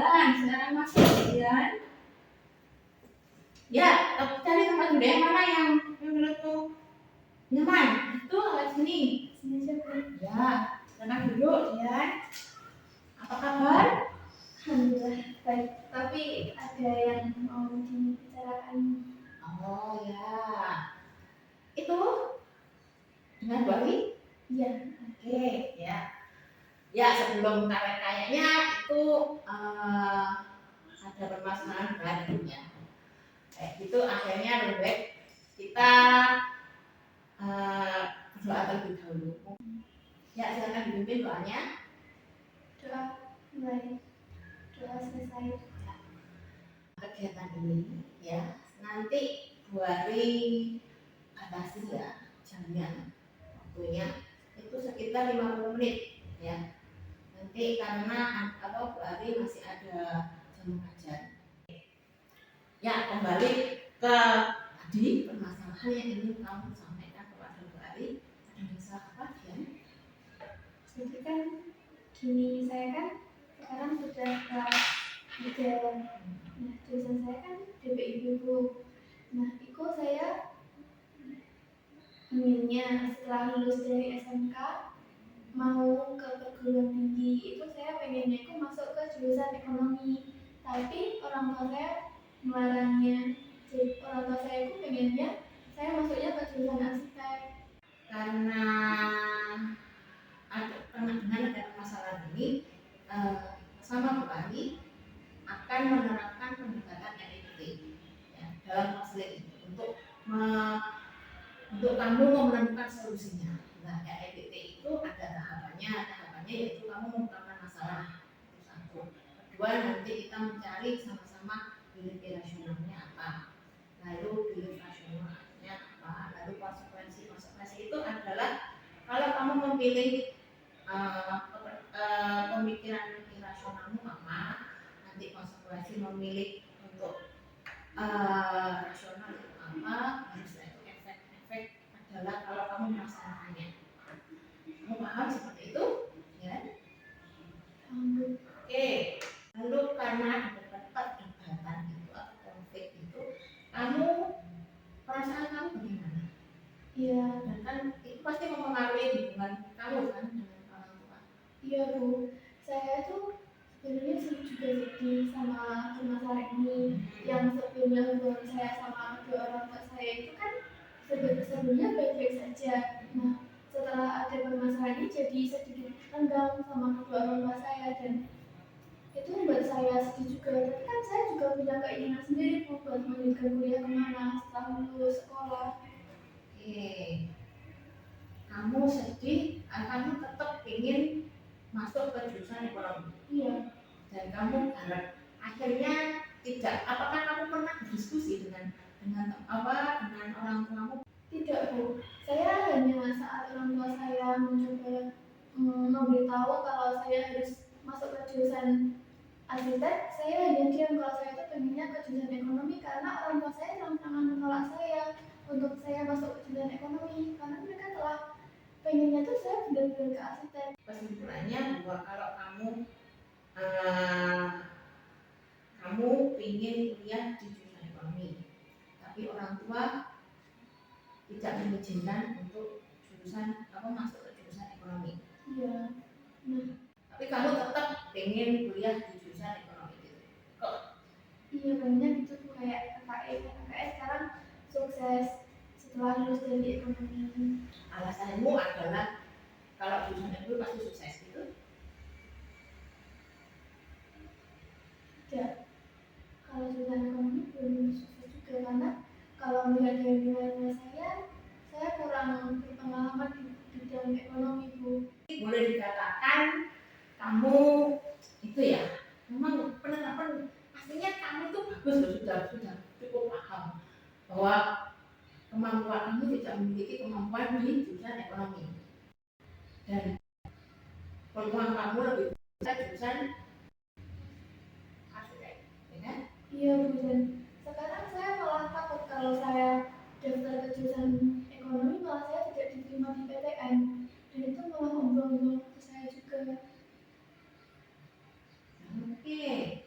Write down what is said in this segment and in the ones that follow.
Dian, silakan masuk Dian. Ya, cari tempat duduk yang mana yang menurutmu nyaman. Itu lewat sini. Sini aja. Ya, silakan duduk Dian. Apa kabar? Alhamdulillah baik, tapi ada yang mau dibicarakan. Oh ya, itu dengan Bu Ari? Iya. Oke, ya. Ya, sebelum kayaknya itu ada permasalahan baru ya. Kayak gitu akhirnya lebih baik kita berdoa terlebih dahulu. Ya, silakan dipimpin doanya. Doa mulai, doa selesai. Kegiatan ini ya, nanti Bu Ari batasi ya jamnya, waktunya itu sekitar 50 menit ya. Nanti karena Bu Ari masih ada jam ngajar. Ya, kembali ke tadi permasalahan yang ingin kamu sampaikan kepada Bu Ari. Ada masalah apa Dian? Jadi kan gini, saya kan sekarang sudah kelas 3. Nah, jurusan saya kan DPI Bu. Nah, itu saya inginnya setelah lulus dari SMK mau ke perguruan tinggi, itu saya pengennya itu masuk ke jurusan ekonomi, tapi orang tua saya melarangnya. Jadi orang tua saya itu pengennya saya masuknya ke jurusan arsitek. Karena dengan ada masalah ini, sama Bu Ari akan menerapkan pendekatan NLP ya, dalam konseling itu untuk kamu menemukan solusinya. Nah, NLP itu ada tahapannya yaitu kamu mengungkapkan masalah, itu satu. Kedua, nanti kita mencari sama-sama bilik rasionalnya apa, lalu bilik rasionalnya apa, lalu konsekuensi itu adalah kalau kamu memilih pemikiran irasionalmu apa, nanti konsekuensi memilih untuk rasional itu apa, harus itu efek-efek adalah kalau kamu melaksanakannya. Kamu paham seperti itu? Ya. Oke. Lalu karena ada perdebatan itu atau konflik itu, kamu perasaan kamu bagaimana? Iya. Dan kan itu pasti mempengaruhi hubungan kamu kan dengan orang tua. Iya Bu, saya tuh sebenarnya juga sedih sama permasalahan ini. Yang sebelumnya hubungan saya sama kedua orang tua saya itu kan sebelumnya baik-baik saja. Nah, setelah ada permasalahan ini jadi sedikit renggang sama kedua orang tua saya, dan itu membuat saya sedih juga. Tapi kan saya juga punya keinginan sendiri Bu buat melanjutkan kuliah kemana setelah lulus sekolah. Oke. Kamu sedih, kamu tetap ingin masuk ke jurusan ekonomi. Iya. Dan kamu harap akhirnya tidak. Apakah kamu pernah berdiskusi dengan orang tuamu? Tidak Bu, saya hanya saat orang tua saya mencoba memberitahu kalau saya harus masuk ke jurusan arsitek, saya hanya diam kalau saya itu pengennya ke jurusan ekonomi, karena orang tua saya sangat menolak saya untuk saya masuk ke jurusan ekonomi, karena mereka telah pengennya tuh saya benar-benar ke arsitek. Kesimpulannya bahwa kalau kamu ingin kuliah di jurusan ekonomi, tapi orang tua tidak mengizinkan untuk kamu masuk ke jurusan ekonomi. Iya. Nah, tapi kamu tetap ingin kuliah di jurusan ekonomi gitu. Kok? Iya, banyak gitu tuh kayak KKS sekarang sukses setelah lulus dari ekonomi. Alasanmu adalah kalau jurusan ekonomi pasti sukses gitu? Tidak. Kalau jurusan ekonomi belum sukses juga, karena kalau melihat dari nilai saya kurang berpengalaman di bidang ekonomi Bu. Boleh dikatakan kamu itu ya, memang penerapan pastinya kamu itu bagus loh, sudah cukup paham bahwa kemampuan kamu tidak memiliki kemampuan di jurusan ekonomi, dan peluang kamu lebih besar jurusan arsitek, ya kan? Iya Bu, dan sekarang saya malah takut kalau saya daftar ke jurusan ekonomi malah saya tidak diterima di PTN, dan itu malah membuang-buang waktu saya juga. Oke,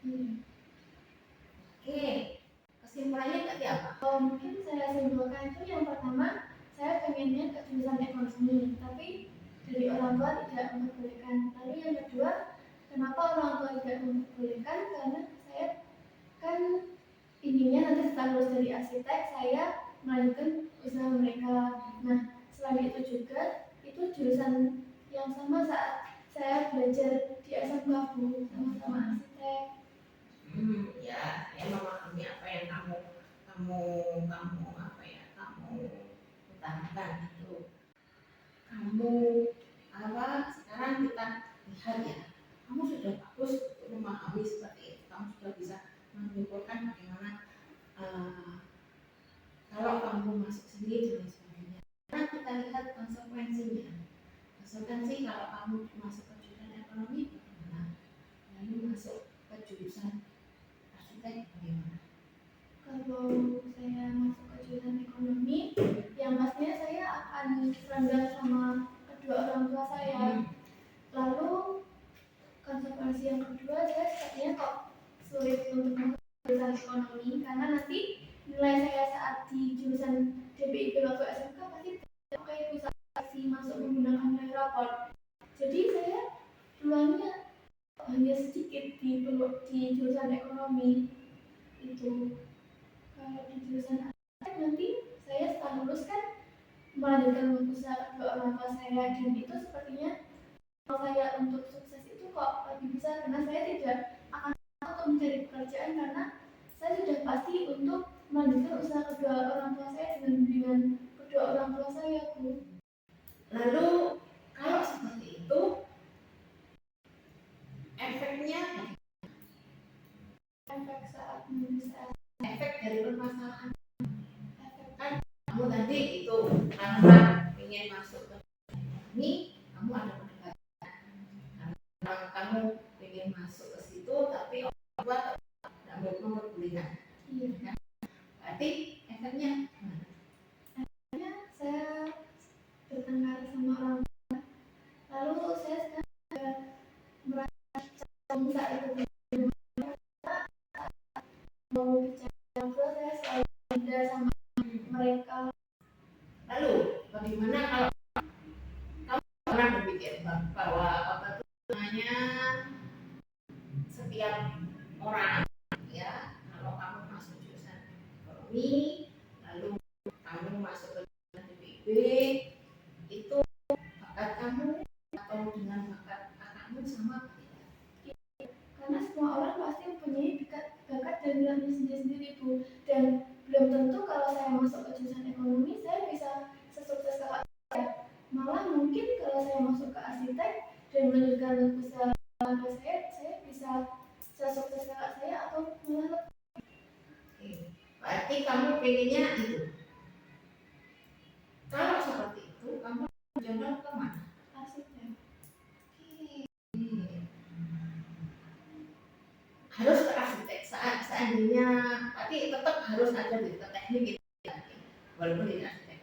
Iya. Oke, kesimpulannya tadi apa? Mungkin saya simpulkan itu yang pertama, saya pengennya ke jurusan ekonomi, tapi dari orang tua tidak memperbolehkan. Lalu yang kedua, kenapa orang tua tidak memperbolehkan? Karena saya kan inginnya nanti setelah lulus dari arsitek, saya melanjutkan usaha mereka. Nah, selain itu juga, itu jurusan yang sama saat saya belajar di SMK Bu, sama-sama arsitek. Ya, saya memahami apa yang kamu apa ya, kamu utarakan itu. Kamu sekarang kita lihat ya, kamu sudah bagus untuk memahami seperti itu. Kamu sudah bisa menyimpulkan bagaimana kalau kamu masuk sini dan sebagainya. Karena kita lihat konsekuensinya. Konsekuensi kalau kamu masuk ke jurusan ekonomi bagaimana? Lalu masuk ke jurusan arsitek bagaimana? Kalau saya masuk ke jurusan ekonomi, yang pastinya saya akan serangga sama kedua orang tua saya. Lalu konsekuensi yang kedua, saya sepertinya kok sulit untuk masuk jurusan ekonomi karena nanti nilai saya saat di jurusan DPIP waktu SMK pasti tidak kayak bisa masuk menggunakan nilai rapor. Jadi saya peluangnya hanya sedikit di jurusan ekonomi itu. Kalau di jurusan arsitek nanti saya setelah lulus kan melanjutkan usaha kedua orang tua saya, dan itu sepertinya kalau saya untuk sukses itu kok lebih besar karena saya tidak akan untuk mencari pekerjaan karena saya sudah pasti untuk melanjutkan usaha kedua orang tua saya dengan bimbingan kedua orang tua saya, Bu. Lalu kalau seperti itu, efeknya efek saat menulis efek dari permasalahan kan kamu tadi itu karena ingin masuk ke ini, kamu ada perdebatan karena kamu ingin masuk ke situ tapi orang tua tidak mau memperbolehkan. Iya. Berarti efeknya saya bertengkar sama orang tua, lalu saya sekarang merasa saat itu mau bicara orang tua, saya selalu beda sama mereka. lalu bagaimana kalau kamu pernah berpikir bahwa apa itu namanya setiap orang ya, kalau kamu masuk jurusan ekonomi lalu kamu masuk ke jurusan DPIP itu bakat kamu atau dengan bakat kakakmu sama tidak? Karena semua orang pasti mempunyai bakat dan minatnya sendiri-sendiri, Bu. Dan belum tentu kalau saya masuk ke jurusan ekonomi saya bisa sesukses kakak saya. Malah mungkin kalau saya masuk ke arsitek dan melanjutkan usaha saya bisa sesukses kakak saya atau malah. Berarti kamu pengennya itu. Kalau seperti itu kamu condong ke mana? Arsitek. Harus ke arsitek seandainya, tapi tetap harus ada di teknik gitu walaupun di arsitek.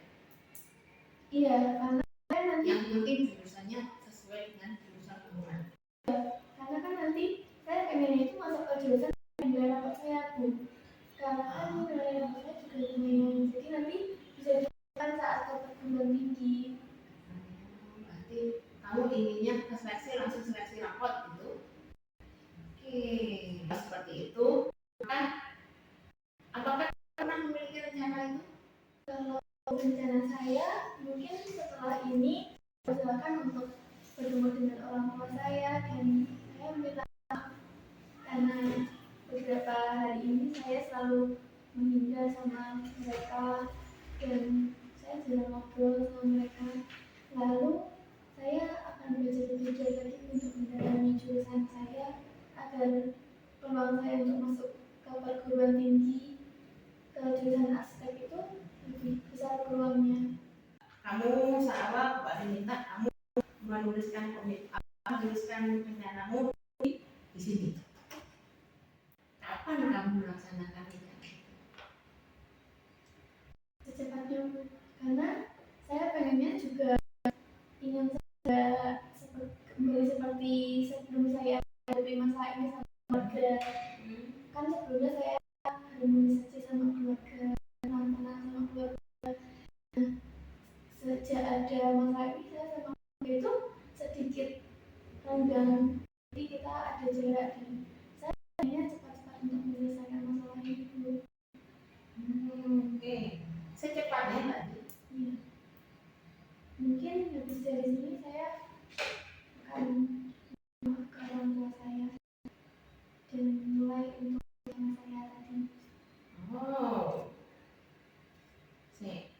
Iya, karena nanti yang penting jurusannya sesuai dengan jurusan bangunan. Karena kan nanti saya pengennya itu masuk ke jurusan nilai rapor saya, Bu. Karena kan nilai rapor saya juga lumayan, jadi nanti bisa digunakan saat ke perguruan tinggi. Berarti kamu inginnya ke seleksi langsung seleksi rapor gitu. Oke, seperti itu. Kan apakah pernah memiliki rencana itu? Kalau rencana saya mungkin setelah ini usahakan untuk bertemu dengan orang tua saya, dan saya minta maaf karena beberapa hari ini saya selalu menghindar sama mereka dan saya jarang ngobrol sama mereka. Lalu saya akan belajar lebih giat lagi untuk mendalami jurusan saya agar peluang saya untuk masuk ke perguruan tinggi ke jurusan arsitek itu lebih besar peluangnya. Kamu seawal Mbak minta kamu menuliskan rencanamu di sini. Kapan kamu melaksanakan itu? Secepatnya, karena saya pengennya juga ingin kembali seperti sebelum saya menghadapi masalah ini sama keluarga. jarak dan saya hanya cepat-cepat untuk menyelesaikan masalah itu. Oke. Secepatnya tadi. Iya. Mungkin habis dari sini saya akan ke orang tua saya dan mulai untuk yang saya tadi. Oh. Sih.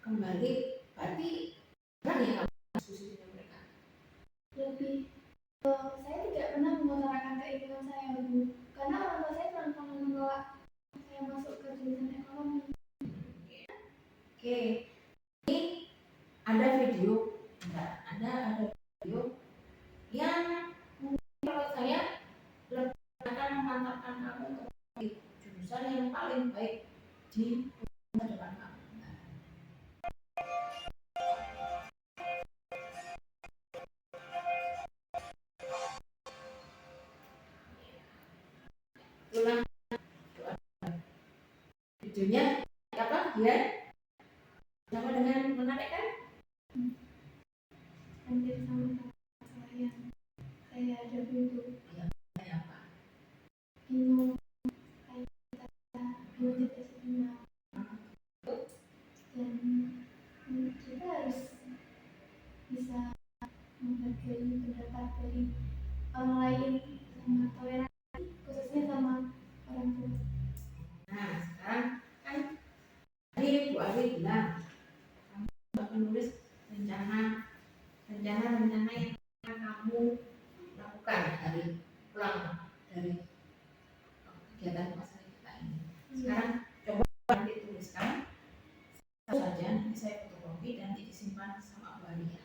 Kembali berarti pernah ya kamu diskusi dengan mereka? Lebih saya tidak pernah mengutarakan keinginan saya, Bu, karena orang tua saya pernah menolak saya masuk ke jurusan ekonomi. Oke. Ini ada video, ada video yang mungkin kalau saya lebih akan memantapkan kamu untuk di jurusan yang paling baik di masa depan kamu. Itulah videonya apa dia sama dengan menarik kan? Hampir sama masalah yang saya hadapi itu. Kayak apa? Bingung, bingung tidak sebenarnya, dan kita harus bisa menghargai pendapat dari orang lain sama toleransi, khususnya sama orang tua. Nah sekarang kan tadi Bu Ari bilang kamu akan menulis rencana yang akan kamu lakukan hari pulang dari kegiatan pasar kita ini. Sekarang coba nanti tuliskan satu saja, nanti saya fotokopi dan nanti disimpan sama Bu Ari ya.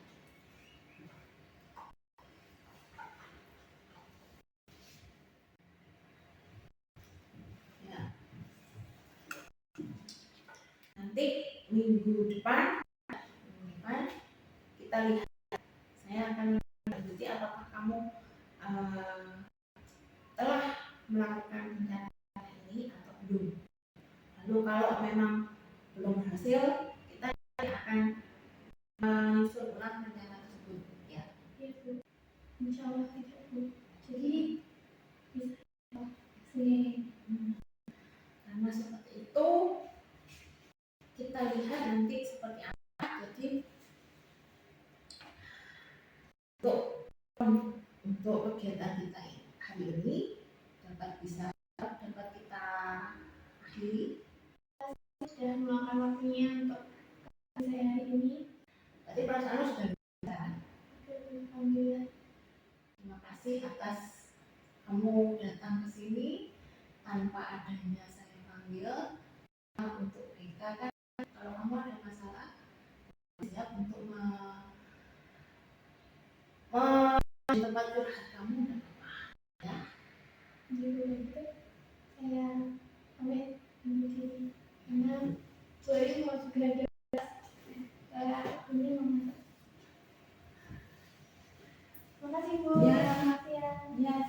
Ya. Nanti minggu depan kita lihat, saya akan melanjuti apakah kamu telah melakukan rencana ini atau belum. Lalu kalau memang belum berhasil, kita akan menyusun ulang rencana tersebut ya. Iya, Bu. Insya Allah tidak, Bu. Jadi bisa sih. Karena seperti itu kita lihat nanti seperti apa. Jadi untuk kegiatan kita hari ini dapat kita akhiri. Sudah meluangkan waktunya untuk saya hari ini. Tadi perasaanmu sudah bisa. Alhamdulillah. Terima kasih atas kamu datang ke sini tanpa adanya saya panggil untuk mereka kan. Kalau kamu ada masalah siap untuk tempat curhat kamu dan apa ya. Jadi begitu saya pamit undur diri karena sore mau juga ada saya ini memasak. Terima kasih, Bu. Ya. Selamat siang. Ya.